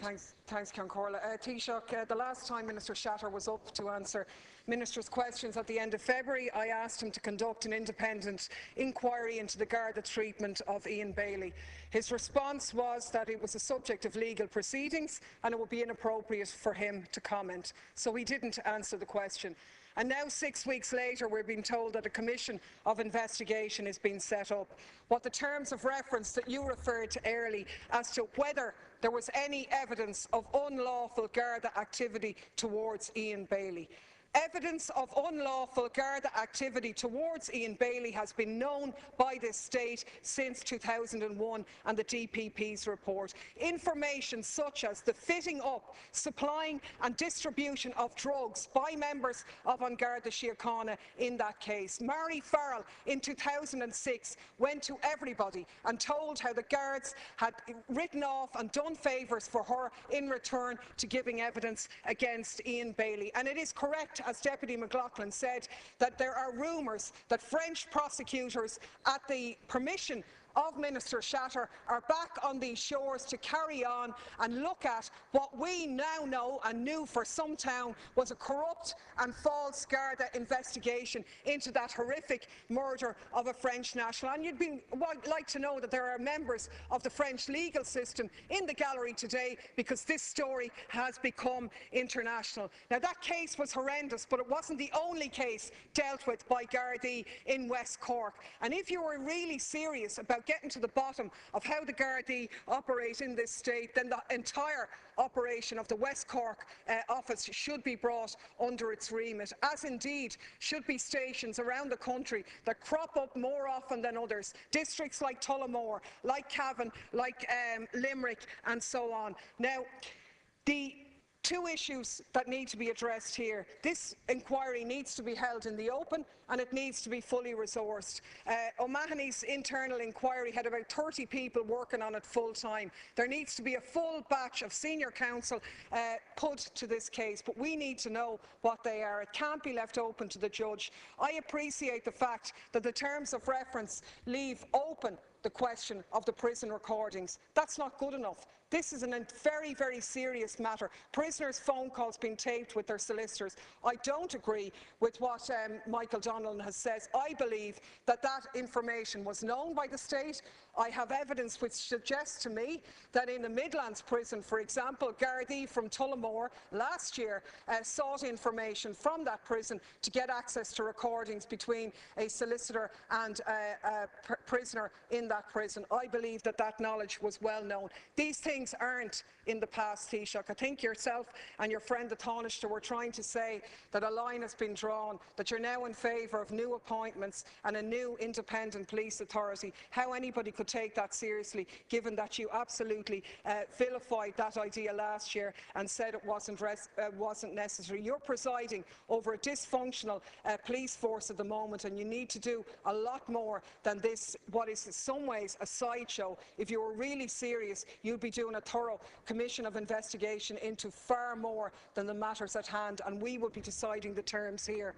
Thanks, Concorla. Taoiseach, the last time Minister Shatter was up to answer Ministers' questions at the end of February, I asked him to conduct an independent inquiry into the Garda treatment of Ian Bailey. His response was that it was a subject of legal proceedings and it would be inappropriate for him to comment. So he didn't answer the question. And now, 6 weeks later, we're being told that a commission of investigation is being set up. What the terms of reference that you referred to early as to whether there was any evidence of unlawful Garda activity towards Ian Bailey. Evidence of unlawful Garda activity towards Ian Bailey has been known by this state since 2001 and the DPP's report. Information such as the fitting up, supplying and distribution of drugs by members of An Garda Síochana in that case. Mary Farrell in 2006 went to everybody and told how the guards had written off and done favours for her in return to giving evidence against Ian Bailey. And it is correct, as Deputy McLaughlin said, that there are rumours that French prosecutors, at the permission of Minister Shatter, are back on these shores to carry on and look at what we now know and knew for some time was a corrupt and false Garda investigation into that horrific murder of a French national. And you'd like to know that there are members of the French legal system in the gallery today, because this story has become international. Now, that case was horrendous, but it wasn't the only case dealt with by Gardaí in West Cork. And if you were really serious about getting to the bottom of how the Gardaí operate in this state, then the entire operation of the West Cork office should be brought under its remit, as indeed should be stations around the country that crop up more often than others. Districts like Tullamore, like Cavan, like Limerick and so on. Now, the two issues that need to be addressed here. This inquiry needs to be held in the open and it needs to be fully resourced. O'Mahony's internal inquiry had about 30 people working on it full time. There needs to be a full batch of senior counsel put to this case, but we need to know what they are. It can't be left open to the judge. I appreciate the fact that the terms of reference leave open the question of the prison recordings. That's not good enough. This is a very, very serious matter. Prisoners' phone calls being taped with their solicitors. I don't agree with what Michael Donnellan has said. I believe that that information was known by the state. I have evidence which suggests to me that in the Midlands prison, for example, Gardaí from Tullamore last year sought information from that prison to get access to recordings between a solicitor and a prisoner in that prison. I believe that that knowledge was well known. These things aren't in the past, Taoiseach. I think yourself and your friend the Taoiseach were trying to say that a line has been drawn, that you're now in favour of new appointments and a new independent police authority. How anybody could take that seriously, given that you absolutely vilified that idea last year and said it wasn't necessary. You're presiding over a dysfunctional police force at the moment, and you need to do a lot more than this, what is in some ways a sideshow. If you were really serious, you'd be doing a thorough commission of investigation into far more than the matters at hand, and we would be deciding the terms here.